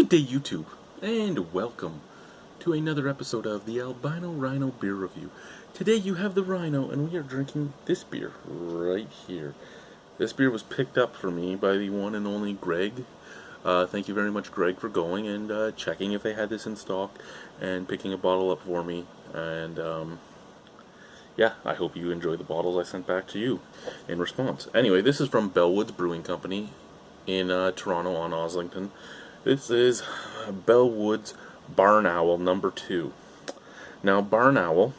Good day, YouTube, and welcome to another episode of the Albino Rhino Beer Review. Today you have the Rhino, and we are drinking this beer right here. This beer was picked up for me by the one and only Greg. Thank you very much, Greg, for going and checking if they had this in stock and picking a bottle up for me. And yeah, I hope you enjoy the bottles I sent back to you in response. Anyway, this is from Bellwoods Brewing Company in Toronto on Oslington. This is Bellwoods Barn Owl No. 2. Now, Barn Owl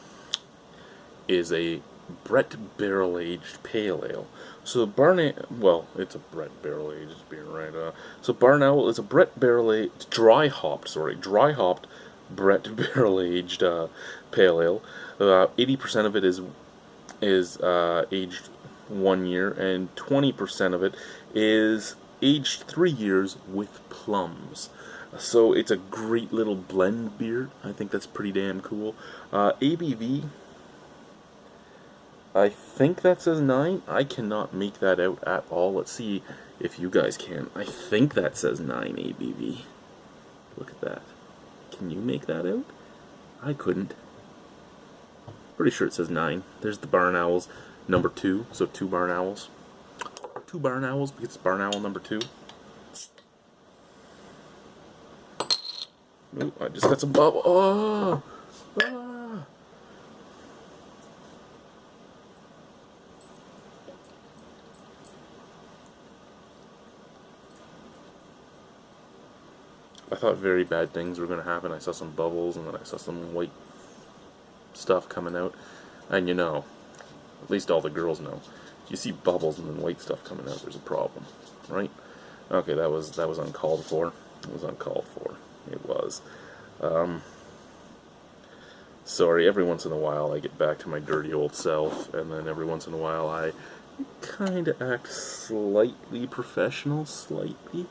is a Brett barrel-aged pale ale. So it's a Brett barrel-aged beer, right? So Barn Owl is a Brett barrel-aged, dry hopped Brett barrel-aged pale ale. 80% of it is aged 1 year, and 20% of it is aged 3 years with plums. So it's a great little blend beer. I think that's pretty damn cool. ABV, I think that says 9. I cannot make that out at all. Let's see if you guys can. I think that says 9 ABV. Look at that. Can you make that out? I couldn't. Pretty sure it says 9. There's the Barn Owls No. 2. So 2 Barn Owls. 2 Barn Owls because it's Barn Owl No. 2. Ooh, I just got some bubble. Oh! Ah! I thought very bad things were going to happen. I saw some bubbles and then I saw some white stuff coming out. And you know, at least all the girls know, you see bubbles and then white stuff coming out, there's a problem, right? Okay, that was uncalled for. It was uncalled for. It was. Sorry, every once in a while I get back to my dirty old self, and then every once in a while I kind of act slightly professional, slightly.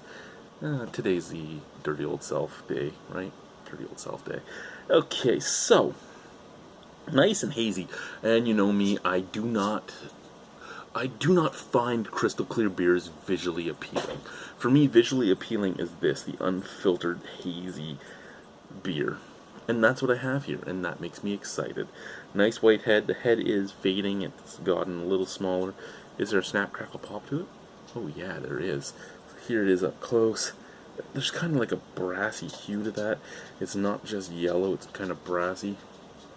Today's the dirty old self day, right? Dirty old self day. Okay, so, nice and hazy, and you know me, I do not find crystal clear beers visually appealing. For me, visually appealing is this, the unfiltered, hazy beer. And that's what I have here, and that makes me excited. Nice white head. The head is fading. It's gotten a little smaller. Is there a snap, crackle, pop to it? Oh yeah, there is. Here it is up close. There's kind of like a brassy hue to that. It's not just yellow, it's kind of brassy.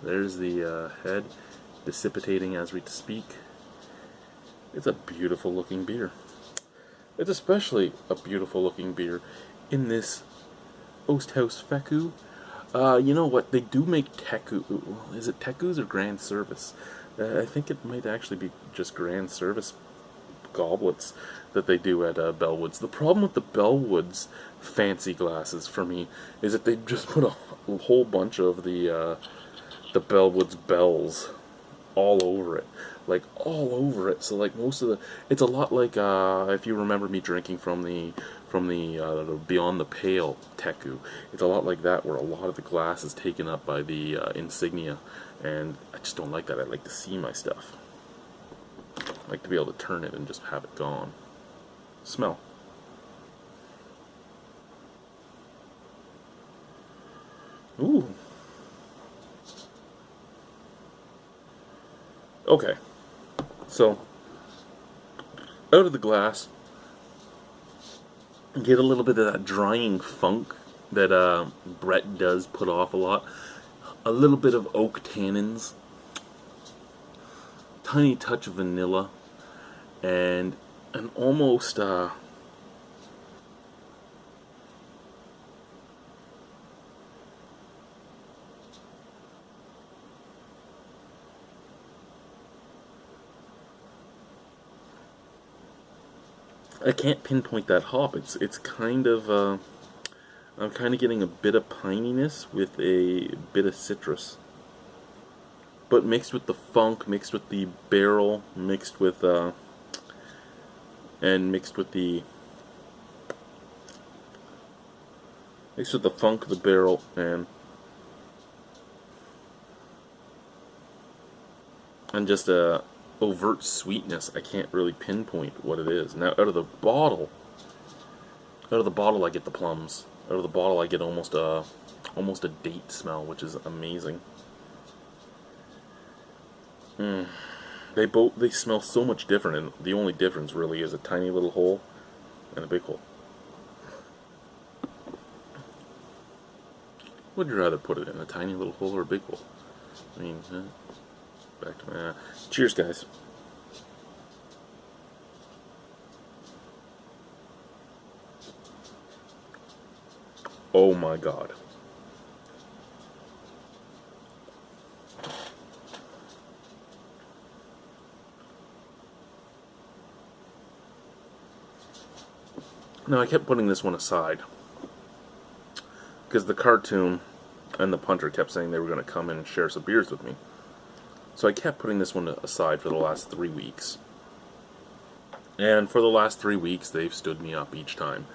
There's the head, dissipating as we speak. It's a beautiful looking beer. It's especially a beautiful looking beer in this Osthaus Feku. You know what? They do make Teku. Is it Tekus or Grand Service? I think it might actually be just Grand Service goblets that they do at Bellwoods. The problem with the Bellwoods fancy glasses for me is that they just put a whole bunch of the Bellwoods bells all over it. Like, all over it. So, like, most of the... It's a lot like, if you remember me drinking from the Beyond the Pale Teku. It's a lot like that, where a lot of the glass is taken up by the insignia. And I just don't like that. I like to see my stuff. I like to be able to turn it and just have it gone. Smell. Ooh. Okay. So, out of the glass, get a little bit of that drying funk that Brett does put off a lot. A little bit of oak tannins, tiny touch of vanilla, and an almost I can't pinpoint that hop. It's kind of I'm kind of getting a bit of pininess with a bit of citrus, but mixed with the funk, mixed with the barrel, mixed with the funk, the barrel, and just a overt sweetness. I can't really pinpoint what it is. Now, out of the bottle, Out of the bottle, I get the plums. Out of the bottle, I get almost a date smell, which is amazing. They smell so much different, and the only difference really is a tiny little hole and a big hole. Would you rather put it in, a tiny little hole or a big hole? I mean, back to my. Cheers, guys. Oh my god. Now, I kept putting this one aside because the cartoon and the punter kept saying they were going to come in and share some beers with me. So I kept putting this one aside for the last 3 weeks. And for the last 3 weeks, they've stood me up each time.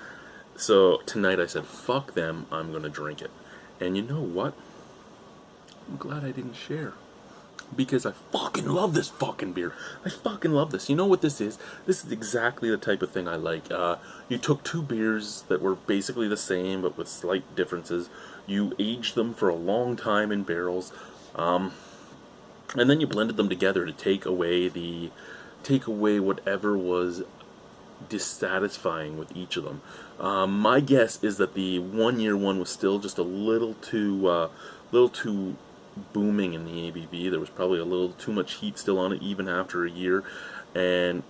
So tonight I said, fuck them, I'm going to drink it. And you know what? I'm glad I didn't share. Because I fucking love this fucking beer. I fucking love this. You know what this is? This is exactly the type of thing I like. You took two beers that were basically the same, but with slight differences. You aged them for a long time in barrels. And then you blended them together to take away whatever was dissatisfying with each of them. My guess is that the 1 year one was still just a little too booming in the ABV. There was probably a little too much heat still on it even after a year, and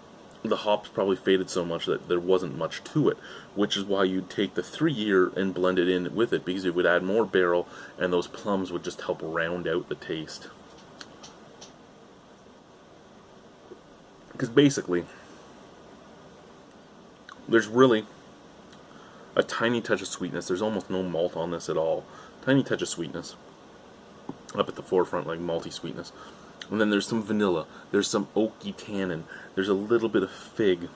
the hops probably faded so much that there wasn't much to it, which is why you'd take the 3 year and blend it in with it, because it would add more barrel and those plums would just help round out the taste. Because basically there's really a tiny touch of sweetness. There's almost no malt on this at all. Tiny touch of sweetness up at the forefront, like malty sweetness. And then there's some vanilla. There's some oaky tannin. There's a little bit of fig.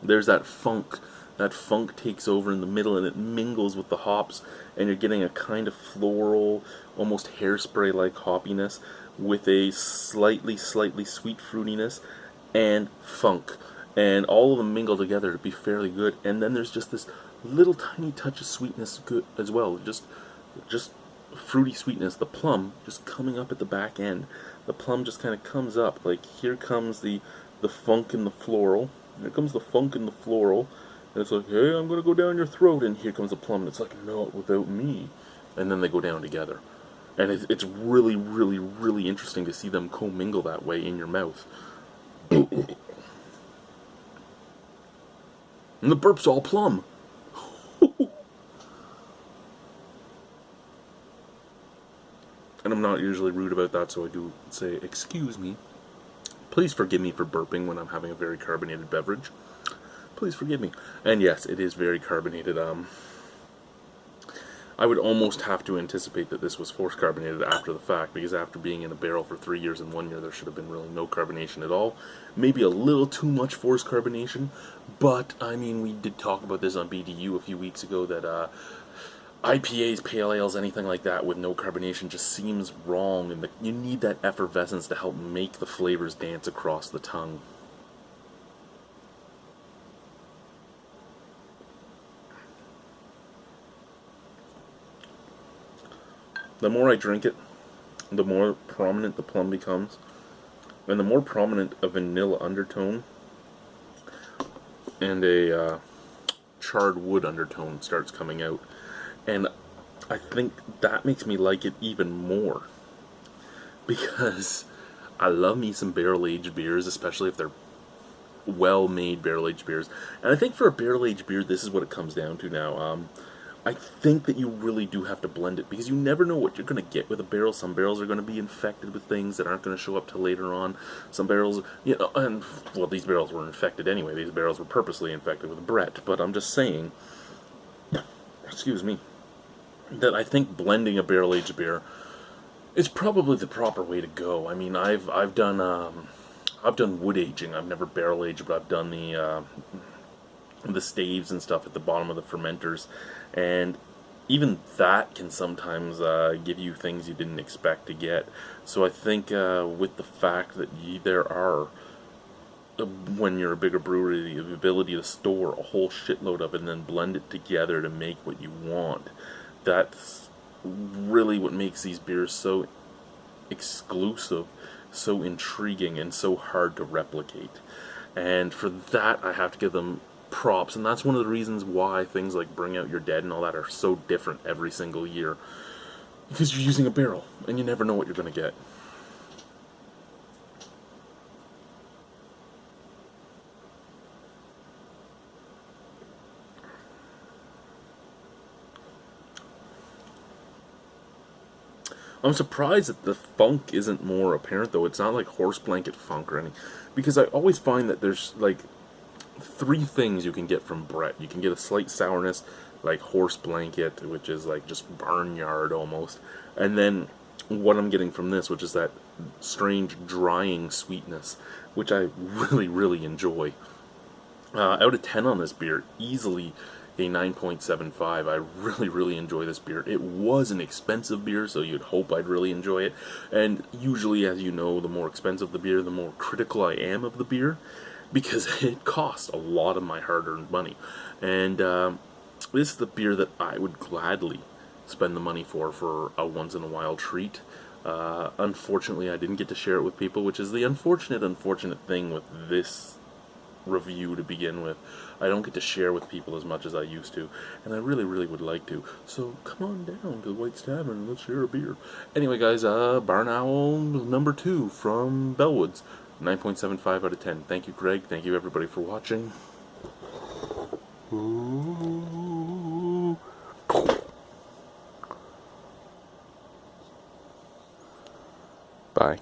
There's that funk. That funk takes over in the middle and it mingles with the hops, and you're getting a kind of floral, almost hairspray-like hoppiness with a slightly sweet fruitiness and funk. And all of them mingle together to be fairly good. And then there's just this little tiny touch of sweetness good as well. Just fruity sweetness. The plum just coming up at the back end. The plum just kind of comes up. Like, here comes the funk and the floral. Here comes the funk and the floral. And it's like, hey, I'm going to go down your throat. And here comes the plum. And it's like, not without me. And then they go down together. And it's really, really, really interesting to see them commingle that way in your mouth. And the burp's all plum. And I'm not usually rude about that, so I do say, excuse me. Please forgive me for burping when I'm having a very carbonated beverage. Please forgive me. And yes, it is very carbonated. I would almost have to anticipate that this was force carbonated after the fact, because after being in a barrel for 3 years and 1 year, there should have been really no carbonation at all. Maybe a little too much force carbonation, but, I mean, we did talk about this on BDU a few weeks ago, that IPAs, pale ales, anything like that with no carbonation just seems wrong, and you need that effervescence to help make the flavors dance across the tongue. The more I drink it, the more prominent the plum becomes, and the more prominent a vanilla undertone and a charred wood undertone starts coming out. And I think that makes me like it even more, because I love me some barrel-aged beers, especially if they're well-made barrel-aged beers. And I think for a barrel-aged beer, this is what it comes down to now. I think that you really do have to blend it, because you never know what you're going to get with a barrel. Some barrels are going to be infected with things that aren't going to show up till later on. Some barrels, and, well, these barrels were infected anyway. These barrels were purposely infected with Brett. But I'm just saying, excuse me, that I think blending a barrel-aged beer is probably the proper way to go. I mean, I've done wood aging. I've never barrel-aged, but I've done the staves and stuff at the bottom of the fermenters, and even that can sometimes give you things you didn't expect to get. So I think with the fact that there are when you're a bigger brewery, the ability to store a whole shitload of it and then blend it together to make what you want. That's really what makes these beers so exclusive, so intriguing, and so hard to replicate. And for that, I have to give them props. And that's one of the reasons why things like Bring Out Your Dead and all that are so different every single year. Because you're using a barrel, and you never know what you're going to get. I'm surprised that the funk isn't more apparent, though. It's not like horse blanket funk or anything. Because I always find that there's, like, three things you can get from Brett. You can get a slight sourness, like horse blanket, which is like just barnyard almost. And then what I'm getting from this, which is that strange drying sweetness, which I really, really enjoy. Out of 10 on this beer, easily a 9.75. I really, really enjoy this beer. It was an expensive beer, so you'd hope I'd really enjoy it. And usually, as you know, the more expensive the beer, the more critical I am of the beer, because it costs a lot of my hard-earned money. And this is the beer that I would gladly spend the money for a once-in-a-while treat. Unfortunately, I didn't get to share it with people, which is the unfortunate thing with this review to begin with. I don't get to share with people as much as I used to, and I really, really would like to. So come on down to the White's Tavern and let's share a beer. Anyway, guys, Barn Owl number 2 from Bellwoods, 9.75 out of 10. Thank you, Greg. Thank you, everybody, for watching. Bye.